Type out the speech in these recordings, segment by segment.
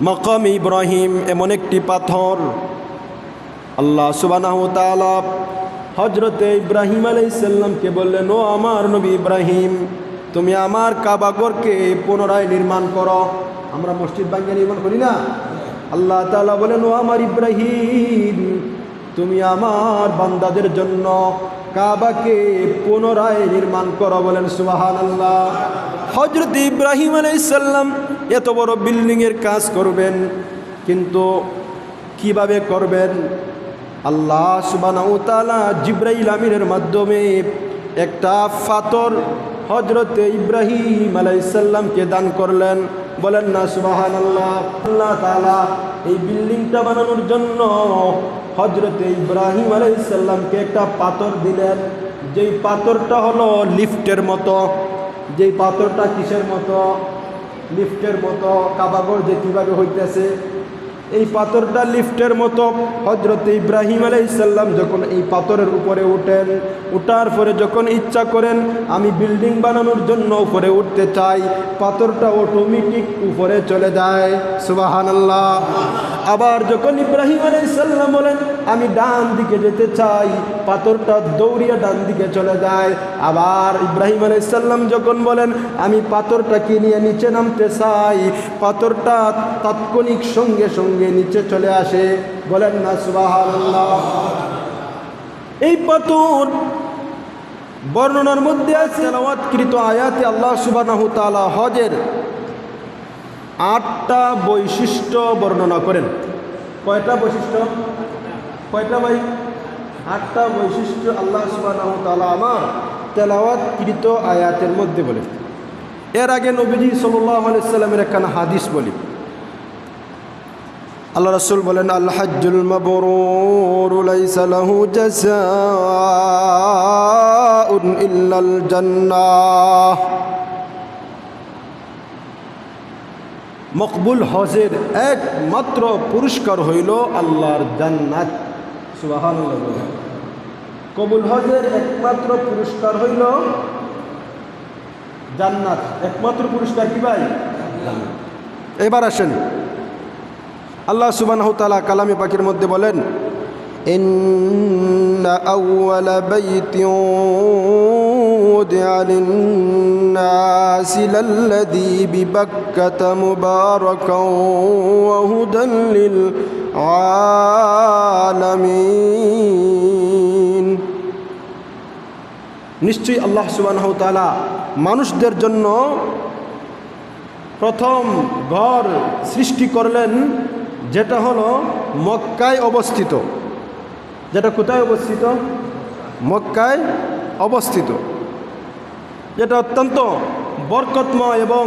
মাকাম ইব্রাহিম এমন একটি পাথর, আল্লাহ সুবহানাহু ওয়া তাআলা হযরতে ইব্রাহিম আলাইহিস সালামকে বললেন, ও আমার নবী ইব্রাহিম, তুমি আমার কাবাঘরকে পুনরায় নির্মাণ করো। আমরা মসজিদ ভাঙিয়ে নির্মাণ করি না? আল্লাহ তাআলা বলেন, ও আমার ইব্রাহিম, তুমি আমার বান্দাদের জন্য কাবাকে পুনরায় নির্মাণ করো। বলেন সুবহানাল্লাহ। হযরত ইব্রাহিম আলাইহিস সালাম এত বড় বিল্ডিংয়ের কাজ করবেন, কিন্তু কিভাবে করবেন? আল্লাহ সুবহানাহু ওয়া তাআলা জিবরাইল আমিনের মাধ্যমে একটা পাথর হযরত ইব্রাহিম আলাইহিস সালামকে দান করলেন। বলেন না সুবহানাল্লাহ। আল্লাহ তাআলা এই বিল্ডিংটা বানানোর জন্য হযরত ইব্রাহিম আলাইহিস সালামকে একটা পাথর দিলেন, যেই পাথরটা হলো লিফটের মতো। যেই পাথরটা কিসের মতো? লিফটের মতো। কাবাঘর যে কীভাবে হইতেছে, এই পাথরটা লিফটের মতো। হযরত ইব্রাহিম আলাইহিস সালাম যখন এই পাথরের উপরে উঠেন, উঠার পরে যখন ইচ্ছা করেন আমি বিল্ডিং বানানোর জন্য উপরে উঠতে চাই, পাথরটা অটোমেটিক উপরে চলে যায়। সুবহানাল্লাহ। আবার যখন ইব্রাহিম আলাইহিস সালাম বলেন আমি ডান দিকে যেতে চাই, পাথরটা দৌড়িয়ে ডান দিকে চলে যায়। আবার ইব্রাহিম আলাইহিস সালাম যখন বলেন আমি পাথরটাকে নিয়ে নিচে নামতে চাই, পাথরটা তাৎক্ষণিক সঙ্গে সঙ্গে নিচে চলে আসে। বলেন না সুবহানাল্লাহ। এই পাথর বর্ণনার মধ্যে আছে, তেলাওয়াতকৃত আয়াতে আল্লাহ সুবহানাহু ওয়া তাআলা হজের 8টা বৈশিষ্ট্য বর্ণনা করেন। কয়টা বৈশিষ্ট্য? কয়টা ভাই? 8টা বৈশিষ্ট্য আল্লাহ সুবহানাহু ওয়া তাআলা আমার তেলাওয়াতকৃত আয়াতের মধ্যে বলেন। এর আগে নবীজি সাল্লাল্লাহু আলাইহি সাল্লামের একখানা হাদিস বলি। আল্লাহ রাসূল বলেন, আল হাজ্জুল মাবরুর লাইসা লাহু জাযাউন ইল্লাল জান্নাহ। মকবুল হজের একমাত্র পুরস্কার হইল আল্লাহর জান্নাত। সুবহানাল্লাহ। কবুল হজের একমাত্র পুরস্কার হইল জান্নাত। একমাত্র পুরস্কার কি ভাই? জান্নাত। এবার আসেন, আল্লাহ সুবহানাহু ওয়া তাআলা কালামে পাকের মধ্যে বলেন, ইন্না আউওয়ালা বাইতিন উদিআ লিন-নাসি লাল্লাযী বিবাক্কাতা মুবারাকান ওয়া হুদাল লিল আলামিন। নিশ্চয়ই আল্লাহ সুবহানাহু ওয়া তাআলা মানুষদের জন্য প্রথম ঘর সৃষ্টি করলেন, যেটা হলো মক্কায় অবস্থিত। যেটা কোথায় অবস্থিত? মক্কায় অবস্থিত, যেটা অত্যন্ত বরকতময় এবং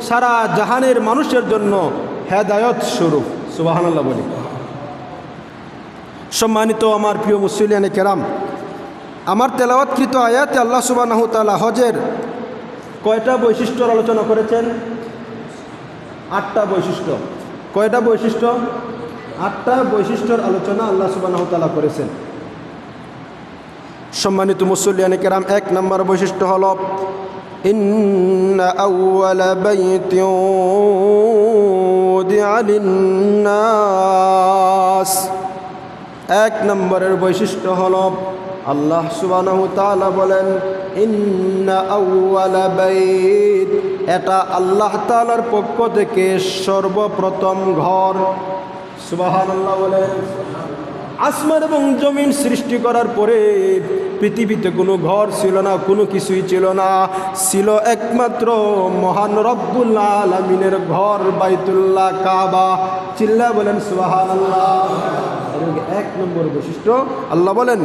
সারা জাহানের মানুষের জন্য হেদায়ত স্বরূপ। সুবহানাল্লাহ বলি। সম্মানিত আমার প্রিয় মুসলিয়ানে কেরাম, আমার তেলাওয়াতকৃত আয়াতে আল্লাহ সুবহানাহু ওয়া তাআলা হজের কয়টা বৈশিষ্ট্যর আলোচনা করেছেন? 8টা বৈশিষ্ট্য। কয়টা বৈশিষ্ট্য? 8টা বৈশিষ্ট্যর আলোচনা আল্লাহ সুবহানাহু ওয়া তাআলা করেছেন। সম্মানিত মুসল্লিয়ানে কেরাম, 1 নম্বর বৈশিষ্ট্য হলো ইন্না আউওয়ালা বাইতিন উদিআ লিন-নাস। 1 নম্বরের বৈশিষ্ট্য হলো আল্লাহ সুবহানাহু ওয়া তাআলা বলেন ইন্না আউওয়ালা বাইত, এটা আল্লাহ তাআলার পক্ষ থেকে সর্বপ্রথম ঘর। সুবহানাল্লাহ বলেন। আসমান এবং জমিন সৃষ্টি করার পরে পৃথিবীতে কোনো ঘর ছিল না, কোনো কিছুই ছিল না। ছিল একমাত্র মহান রব্বুল আলামিনের ঘর, বাইতুল্লাহ কাবা। চিল্লা বলেন সুবহানাল্লাহ। এবং 1 নম্বর বৈশিষ্ট্য আল্লাহ বলেন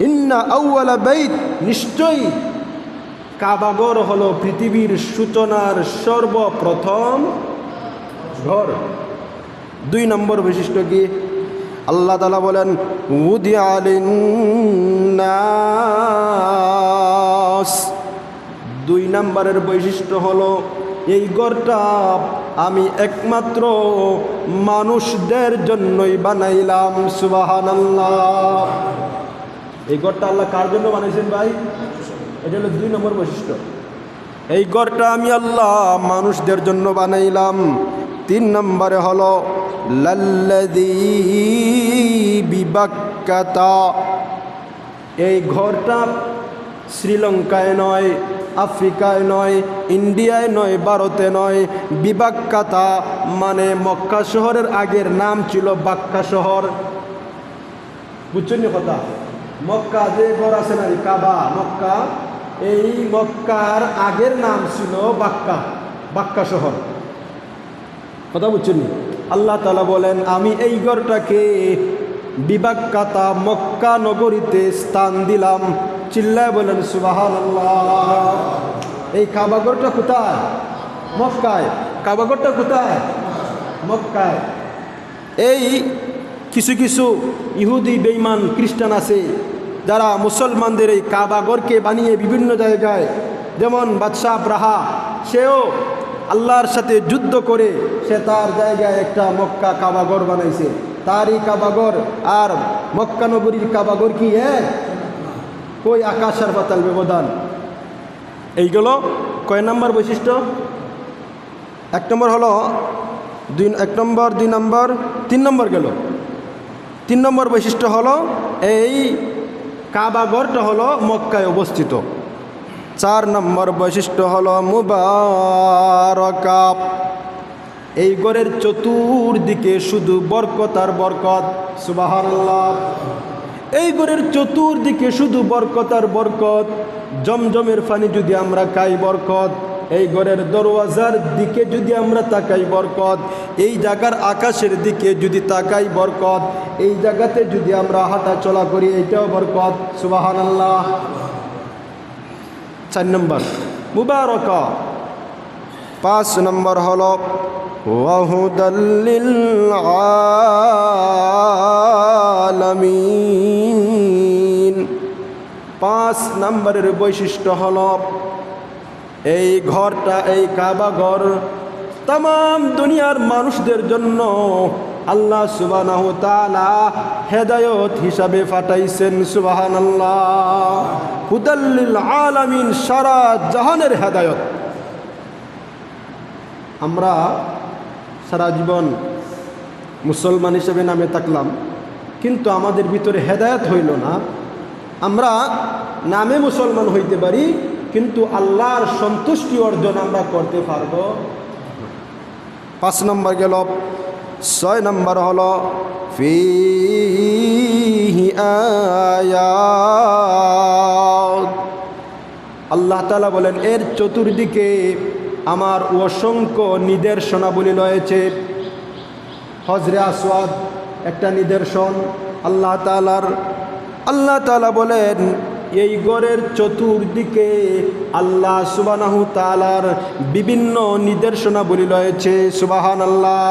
ইন্না আউওয়ালা বাইত, নিশ্চয়ই কাবাঘর হলো পৃথিবীর সূচনার সর্বপ্রথম ঘর। 2 নম্বর বৈশিষ্ট্য কি? আল্লাহ তাআলা বলেন উদিআ লিন-নাস। 2 নম্বরের বৈশিষ্ট্য হলো এই ঘরটা আমি একমাত্র মানুষদের জন্যই বানাইলাম। সুবহানাল্লাহ। এই ঘরটা আল্লাহ কার জন্য বানাইছেন ভাই? এটা হলো 2 নম্বর বৈশিষ্ট্য। এই ঘরটা আমি আল্লাহ মানুষদের জন্য বানাইলাম। 3 নম্বরে হলো লাল্লাযী বিবাক্কাতা, এই ঘরটা শ্রীলঙ্কায় নয়, আফ্রিকায় নয়, ইন্ডিয়ায় নয়, ভারতে নয়, বিবাক্কাতা মানে মক্কা শহরের আগের নাম ছিল বাক্কা শহর। বুঝছেন কথা? মক্কা যে ঘর আছে না কাবা, মক্কা, এই মক্কার আগের নাম ছিল বাক্কা, বাক্কা শহর। কথা বুঝছেন? আল্লাহ তাআলা বলেন আমি এই ঘরটাকে বিবাক্কাতা মক্কা নগরীতে স্থান দিলাম। চিল্লায় বলেন সুবহানাল্লাহ। এই কাবা ঘরটা কোথায়? মক্কায়। কাবা ঘরটা কোথায়? মক্কায়। এই কিছু কিছু ইহুদি বেঈমান খ্রিস্টান আছে যারা মুসলমানদের এই কাবা ঘরকে বানিয়ে বিভিন্ন জায়গায়, যেমন বাদশাহ আবরাহা, সেও আল্লাহর সাথে যুদ্ধ করে সে তার জায়গায় একটা মক্কা কাবা ঘর বানাইছে। তারই কাবা ঘর আর মক্কা নগরীর কাবা ঘর কি এক? কই আকাশ আর পাতাল ব্যবধান। এইগুলো কয় নম্বর বৈশিষ্ট্য? 1 নম্বর হলো 1 নম্বর, 2 নম্বর, 3 নম্বর গেল। 3 নম্বর বৈশিষ্ট্য হলো এই কাবা ঘরটা হলো মক্কায় অবস্থিত। 4 নম্বর বৈশিষ্ট্য হলো মুবারাকা, এই ঘরের চতুর্দিকে শুধু বরকত আর বরকত। সুবহানাল্লাহ। এই ঘরের চতুর্দিকে শুধু বরকত আর বরকত। জমজমের পানি যদি আমরা খাই বরকত, এই ঘরের দরওয়াজার দিকে যদি আমরা তাকাই বরকত, এই জায়গার আকাশের দিকে যদি তাকাই বরকত, এই জায়গাতে যদি আমরা হাঁটা চলা করি এইটাও বরকত। সুবহানাল্লাহ। 4 নম্বর মুবারাকা। 5 নম্বর হলো ওয়াহুদাল লিল আলামিন। 5 নম্বরের বৈশিষ্ট্য হলো এই ঘরটা, এই কাবা ঘর तमाम দুনিয়ার মানুষদের জন্য আল্লাহ সুবহানাহু ওয়া তাআলা হেদায়েত হিসাবে পাঠাইছেন। সুবহানাল্লাহ। হুদাল লিল আলামিন, সারা জাহানের হেদায়েত। আমরা সারা জীবন মুসলমান হিসেবে নামে থাকলাম, কিন্তু আমাদের ভিতরে হেদায়েত হইল না। আমরা নামে মুসলমান হইতে পারি, কিন্তু আল্লাহর সন্তুষ্টি অর্জন আমরা করতে পারব। 5 নম্বর গেল। 6 নম্বর হলো ফীহি আয়াত। আল্লাহ তাআলা বলেন এর চতুর্দিকে আমার অসংখ্য নিদর্শনাবলী রয়েছে। হজরে আসওয়াদ একটা নিদর্শন আল্লাহ তাআলার। আল্লাহ তাআলা বলেন এই ঘরের চতুর্দিকে আল্লাহ সুবহানাহু তাআলার বিভিন্ন নিদর্শনাবলী রয়েছে। সুবহানাল্লাহ।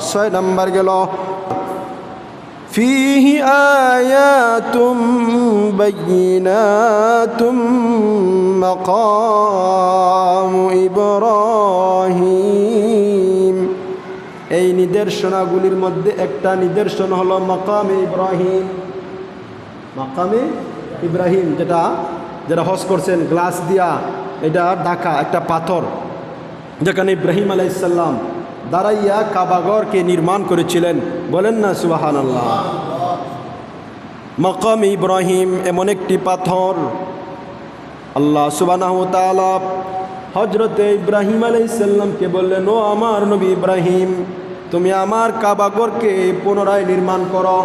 6 নম্বর গেল ফীহি আয়াতুম বাইয়িনাতুম মাকামু ইব্রাহিম। এই নিদর্শনাগুলির মধ্যে একটা নিদর্শন হলো মাকামে ইব্রাহিম। মাকামে ইব্রাহিম, যেটা যারা হজ করছেন গ্লাস দিয়া এটা ঢাকা একটা পাথর, যেখানে ইব্রাহিম আলাইহিস সালাম দাঁড়াইয়া কাবাঘরকে নির্মাণ করেছিলেন। বলেন না সুবহানাল্লাহ। মাকাম ইব্রাহিম এমন একটি পাথর, আল্লাহ সুবহানাহু ওয়া তাআলা হযরতে ইব্রাহিম আলাইহিস সালামকে বললেন, ও আমার নবী ইব্রাহিম, তুমি আমার কাবাঘরকে পুনরায় নির্মাণ করো।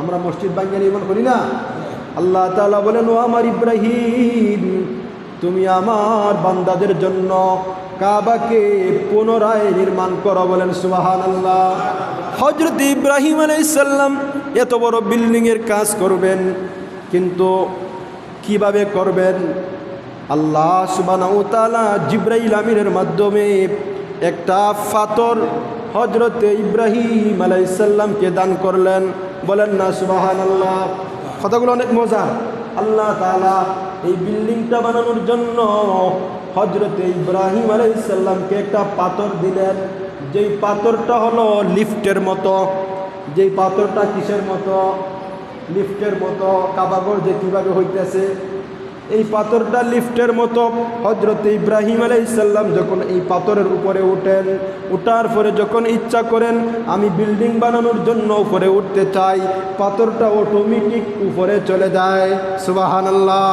আমরা মসজিদ ভাঙিয়ে নির্মাণ করি না? আল্লাহ তাআলা বলেন, ও আমার ইব্রাহিম, তুমি আমার বান্দাদের জন্য কাবাকে পুনরায় নির্মাণ করো। বলেন সুবহানাল্লাহ। হযরত ইব্রাহিম আলাইহিস সালাম এত বড় বিল্ডিংয়ের কাজ করবেন, কিন্তু কিভাবে করবেন? আল্লাহ সুবহানাহু ওয়া তাআলা জিবরাইল আমিনের মাধ্যমে একটা পাথর হযরত ইব্রাহিম আলাইহিস সালামকে দান করলেন। বলেন না সুবহানাল্লাহ। কথাগুলো অনেক মজা। আল্লাহ তাআলা এই বিল্ডিংটা বানানোর জন্য হযরত ইব্রাহিম আলাইহিস সালামকে একটা পাথর দিলেন, যেই পাথরটা হলো লিফটের মতো। যেই পাথরটা কিসের মতো? লিফটের মতো। কাবাঘর যে কীভাবে হইতেছে এই পাথরটা লিফটের মতো। হযরত ইব্রাহিম আলাইহিস সালাম যখন এই পাথরের উপরে উঠেন, উঠার পরে যখন ইচ্ছা করেন আমি বিল্ডিং বানানোর জন্য উপরে উঠতে চাই, পাথরটা অটোমেটিক উপরে চলে যায়। সুবহানাল্লাহ।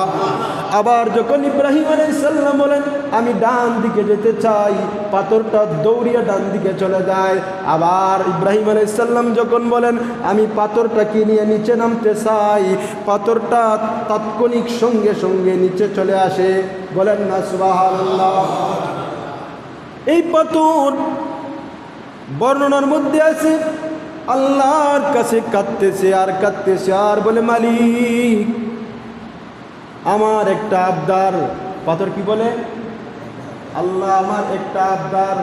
আবার যখন ইব্রাহিম আলাইহিস সালাম বলেন আমি ডান দিকে যেতে চাই, পাথরটা দৌড়িয়ে ডান দিকে চলে যায়। আবার ইব্রাহিম আলাইহিস সালাম যখন বলেন আমি পাথরটাকে নিয়ে নিচে নামতে চাই, পাথরটা তাৎক্ষণিক সঙ্গে সঙ্গে নিচে চলে আসে। বলেন না সুবহানাল্লাহ। এই পাথর বর্ণনার মধ্যে আছে আল্লাহর কাছে কাঁদতেছে আর কাঁদতেছে আর বলে মালিক আমার একটা আবদার। পাথর কি বলে? আল্লাহ আমার একটা আবদার।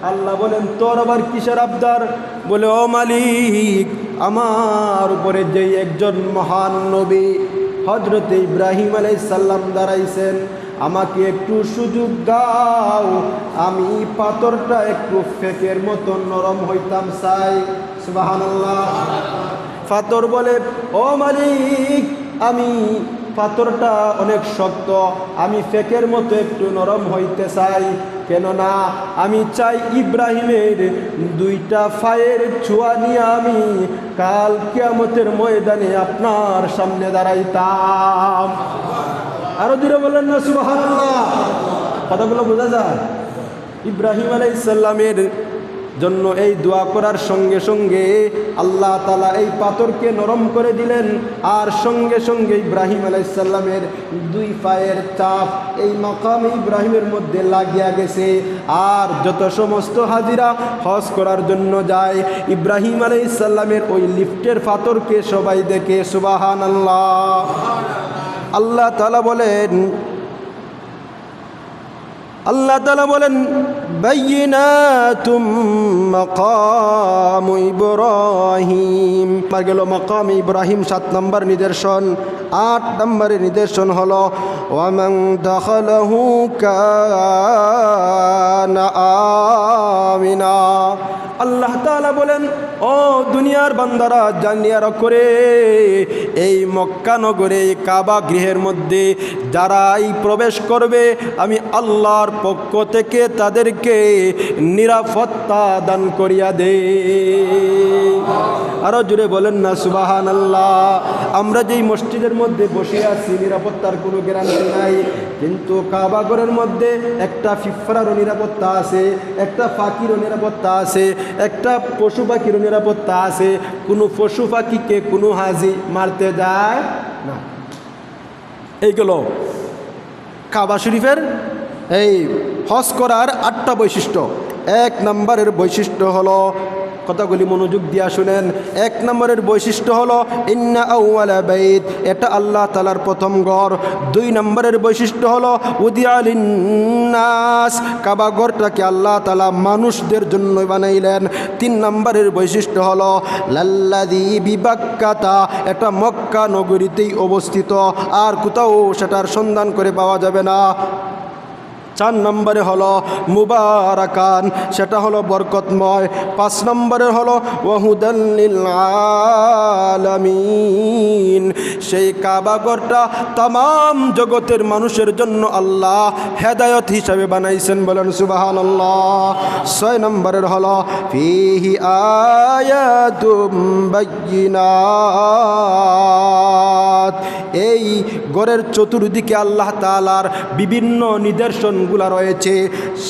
আল্লাহ বলেন তোর আবার কিসের আবদার? বলে ও মালিক আমার উপরে যেই একজন মহান নবী হযরত ইব্রাহিম আলাইহিস সালাম দাঁড়াইছেন, আমাকে একটু সুযোগ দাও, আমি পাথরটা একটু ফেকের মতো নরম হইতাম চাই। সুবহানাল্লাহ। পাথর বলে ও মালিক আমি পাথরটা অনেক শক্ত, আমি ফেকের মতো একটু নরম হইতে চাই, কেননা আমি চাই ইব্রাহিমের দুইটা পায়ের ছোঁয়া নিয়ে আমি কাল কিয়ামতের ময়দানে আপনার সামনে দাঁড়াইতাম। আরো দূরে বলেন না সুবহানাল্লাহ। কথাগুলো বোঝা যায়? ইব্রাহিম আলাইহিস সালামের জন্য এই দোয়া করার সঙ্গে সঙ্গে আল্লাহ তাআলা এই পাথরকে নরম করে দিলেন, আর সঙ্গে সঙ্গে ইব্রাহিম আলাইহিস সালামের দুই পায়ের চাপ এই মাকামে ইব্রাহিমের মধ্যে লাগিয়া গেছে। আর যত সমস্ত হাজিরা হজ করার জন্য যায়, ইব্রাহিম আলাইহিস সালামের ওই লিফটের পাথরকে সবাই দেখে। সুবহানাল্লাহ। আল্লাহ তাআলা বলেন বাইয়িনাতুম মাকাম ইব্রাহিম। আর গেল মাকাম ইব্রাহিম 7 নম্বর নিদর্শন। 8 নম্বরের নিদর্শন হলো ওয়ামান দাখালাহু কানা আমিনা। আল্লাহ তাআলা বলেন ও দুনিয়ার বান্দারা জানিয়া করে এই মক্কা নগরে কাবা গৃহের মধ্যে যারাই প্রবেশ করবে আমি আল্লাহর পক্ষ থেকে তাদেরকে নিরাপত্তা দান করিয়া দে। আরো জোরে বলেন না সুবহানাল্লাহ। আমরা যেই মসজিদের মধ্যে বসে আছি নিরাপত্তার কোনো গ্যারান্টি নাই, কিন্তু কাবা ঘরের মধ্যে একটা ফিফরারও নিরাপত্তা আছে, একটা পাখিরও নিরাপত্তা আছে, একটা পশু পাখিরও নিরাপত্তা আছে। কোনো পশু পাখিকে কোনো হাজি মারতে যায় না। এইগুলো কাবা শরীফের এই হজ করার 8টা বৈশিষ্ট্য। 1 নম্বরের বৈশিষ্ট্য হলো, কথাগুলি মনোযোগ দিয়া শুনেন। 1 নম্বরের বৈশিষ্ট্য হলো ইন্না আউওয়ালা বাইত, এটা আল্লাহ তাআলার প্রথম ঘর। 2 নম্বরের বৈশিষ্ট্য হলো উদিয়া লিন্নাস, কাবা ঘরটাকে আল্লাহ তাআলা মানুষদের জন্য বানাইলেন। 3 নম্বরের বৈশিষ্ট্য হলো লাল্লাযী বিবাক্কাতা, এটা মক্কা নগরীতেই অবস্থিত, আর কোথাও সেটার সন্ধান করে পাওয়া যাবে না। 4 নম্বরে হলো মুবারাকান, সেটা হলো বরকতময়। 5 নম্বরে হলো ওয়াহুদাল লিল আলামিন, সেই কাবা ঘরটা তামাম জগতের মানুষের জন্য আল্লাহ হেদায়েত হিসাবে বানাইছেন। বলেন সুবহানাল্লাহ। 6 নম্বরের হলো ফিহি আয়াতুম বায়্যিনাত, এই ঘরের চতুর্দিকে আল্লাহ তাআলার বিভিন্ন নিদর্শনগুলো রয়েছে।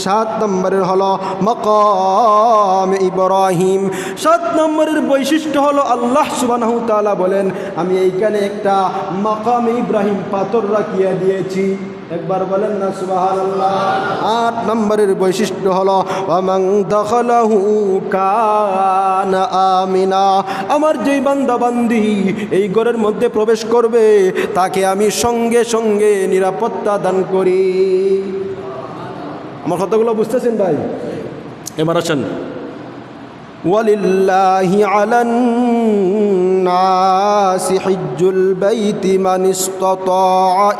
7 নম্বরের হলো মাকাম ইব্রাহিম। 7 নম্বরের বৈশিষ্ট্য হলো আল্লাহ সুবহানাহু ওয়া তাআলা বলেন আমি এইখানে একটা মাকাম ইব্রাহিম পাথর রাখিয়া দিয়েছি। একবার বলেন না সুবহানাল্লাহ। 8 নম্বরের বৈশিষ্ট্য হলো ওয়ামান দাখালাহু কানা আমিনা, আমার যেই বান্দা বান্দি এই ঘরের মধ্যে প্রবেশ করবে তাকে আমি সঙ্গে সঙ্গে নিরাপত্তা দান করি। আমার কথাগুলো বুঝতেছেন ভাই? এবার আসেন ওয়ালিল্লাহি আলান নাসি হিজ্জুল বাইতি মান ইসতাতা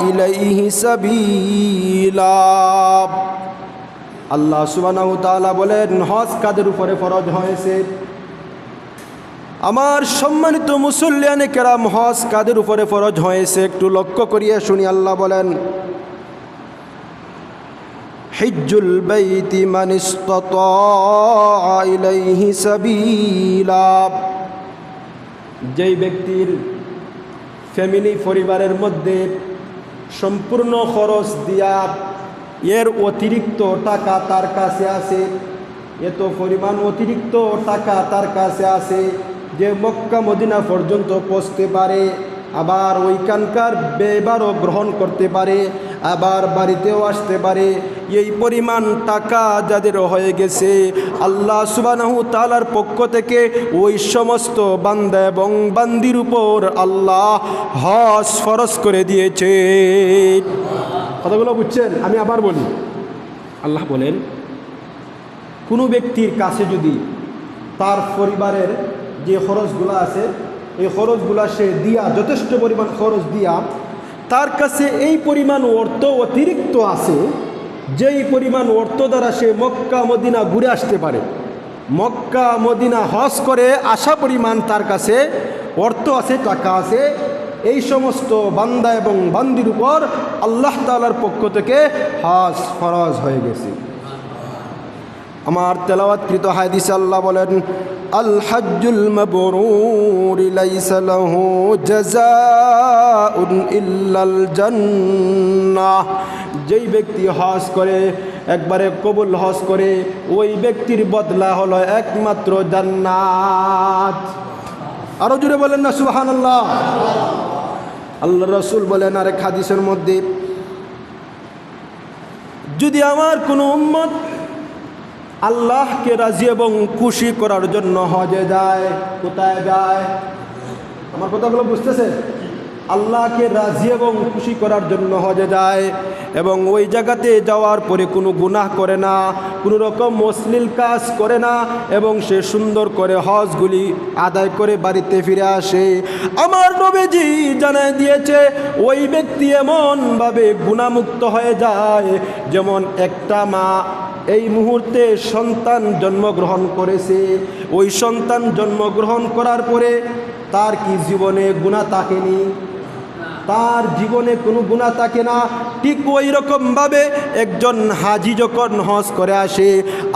ইলাইহি সাবিলা। আল্লাহ সুবহানাহু ওয়া তাআলা বলেন হজ কাদের উপরে ফরজ হয়েছে? আমার সম্মানিত মুসল্লিয়ানে কেরাম, হজ কাদের উপরে ফরজ হয়েছে একটু লক্ষ্য করিয়ে শুনি। আল্লাহ বলেন, হিজ্জুল বাইতি মান ইসতাতা ইলাইহি সাবিলা। যেই ব্যক্তির ফ্যামিলি পরিবারের মধ্যে সম্পূর্ণ খরচ দিয়া এর অতিরিক্ত টাকা তার কাছে আছে, এত পরিমাণ অতিরিক্ত টাকা তার কাছে আছে যে মক্কা মদিনা পর্যন্ত পৌঁছতে পারে, আবার ওইখানকার ব্যয়ভারও গ্রহণ করতে পারে, আবার বাড়িতেও আসতে পারে। এই পরিমাণ টাকা যাদের হয়ে গেছে, আল্লাহ সুবহানাহু তাআলার পক্ষ থেকে ওই সমস্ত বান্দা এবং বান্দির উপর আল্লাহ হজ ফরজ করে দিয়েছে। কথাগুলো বুঝছেন? আমি আবার বলি, আল্লাহ বলেন, কোনো ব্যক্তির কাছে যদি তার পরিবারের যে খরচগুলো আছে এই খরচগুলো সে দিয়া, যথেষ্ট পরিমাণ খরচ দিয়া, তার কাছে এই পরিমাণ অর্থ অতিরিক্ত আছে, যেই পরিমাণ অর্থ দ্বারা সে মক্কা মদিনা ঘুরে আসতে পারে, মক্কা মদিনা হজ করে আসা পরিমাণ তার কাছে অর্থ আছে, টাকা আছে, এই সমস্ত বান্দা এবং বান্দির উপর আল্লাহ তাআলার পক্ষ থেকে হজ ফরজ হয়ে গেছে। আমার তেলাওয়াতকৃত হাদিসে আল্লাহ বলেন, আল হজ্জুল মাবরুর লাইসা লাহু জাযাউন ইল্লাল জান্নাহ। যেই ব্যক্তি হজ করে, একবারে কবুল হজ করে, ওই ব্যক্তির বদলা হলো একমাত্র জান্নাত। আরো জোরে বলেন না সুবহানাল্লাহ। আল্লাহ রাসূল বলেন আরেক হাদিসের মধ্যে, যদি আমার কোনো উম্মত আল্লাহকে রাজি এবং খুশি করার জন্য হজে যায়, কোথায় যায়? আমার কথাগুলো বুঝতেছে? আল্লাহকে রাজি এবং খুশি করার জন্য হজে যায় এবং ওই জায়গাতে যাওয়ার পরে কোনো গুনাহ করে না, কোনো রকম অশ্লীল কাজ করে না এবং সে সুন্দর করে হজগুলি আদায় করে বাড়িতে ফিরে আসে, আমার নবীজি জানায় দিয়েছে ওই ব্যক্তি এমনভাবে গুনাহমুক্ত হয়ে যায় যেমন একটা মা এই মুহূর্তে সন্তান জন্মগ্রহণ করেছে, ওই সন্তান জন্মগ্রহণ করার পরে তার কি জীবনে গুনাহ থাকেনি? তার জীবনে কোনো গুনাহ থাকে না। ঠিক ওই রকমভাবে একজন হাজি যখন হজ করে আসে,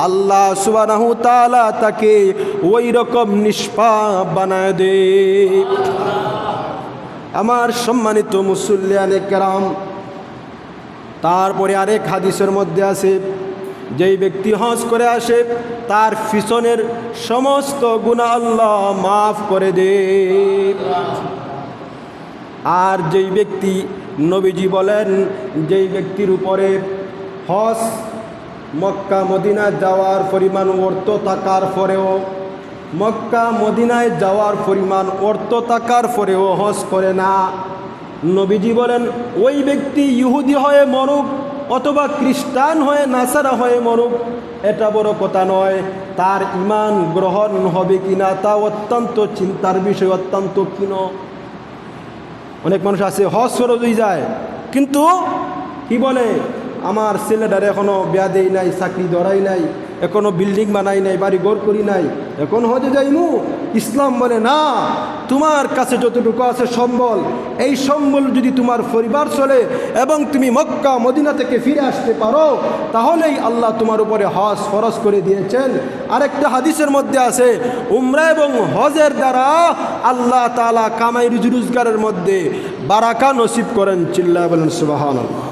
আল্লাহ সুবহানাহু তাআলা তাকে ওই রকম নিষ্পাপ বানায় দেয়। আমার সম্মানিত মুসল্লিয়ানে কেরাম, তারপরে আরেক হাদিসের মধ্যে আছে, যেই ব্যক্তি হজ করে আসে তার পিছনের সমস্ত গুনাহ আল্লাহ মাফ করে দেয়। আর যেই ব্যক্তি, নবীজি বলেন, যেই ব্যক্তির উপরে হজ মক্কা মদিনা যাওয়ার পরিমাণ অর্থ থাকার পরেও, মক্কা মদিনায় যাওয়ার পরিমাণ অর্থ থাকার পরেও হজ করে না, নবীজি বলেন ওই ব্যক্তি ইহুদি হয়ে মরুক অথবা খ্রিস্টান হয়ে নাসারা হয়ে মরুক, এটা বড় কথা নয়, তার ঈমান গ্রহণ হবে কিনা তা অত্যন্ত চিন্তার বিষয়, অত্যন্ত ক্ষীণ। অনেক মানুষ আছে হজ ফরজ হয়ে যায়, কিন্তু কি বলে, আমার ছেলেটার এখনও বিয়া দেই নাই, চাকরি ধরাই নাই, এখনও বিল্ডিং বানাই নাই, বাড়ি ঘর করি নাই, এখন হজে যাইমু। ইসলাম বলে না, তোমার কাছে যতটুকু আছে সম্বল, এই সম্বল যদি তোমার পরিবার চলে এবং তুমি মক্কা মদিনা থেকে ফিরে আসতে পারো, তাহলেই আল্লাহ তোমার উপরে হজ ফরজ করে দিয়েছেন। আরেকটা হাদিসের মধ্যে আছে, উমরা এবং হজের দ্বারা আল্লাহ তাআলা কামাই রুজি রোজগারের মধ্যে বারাকা নসিব করেন। চিল্লায় বলেন সুবহানাল্লাহ।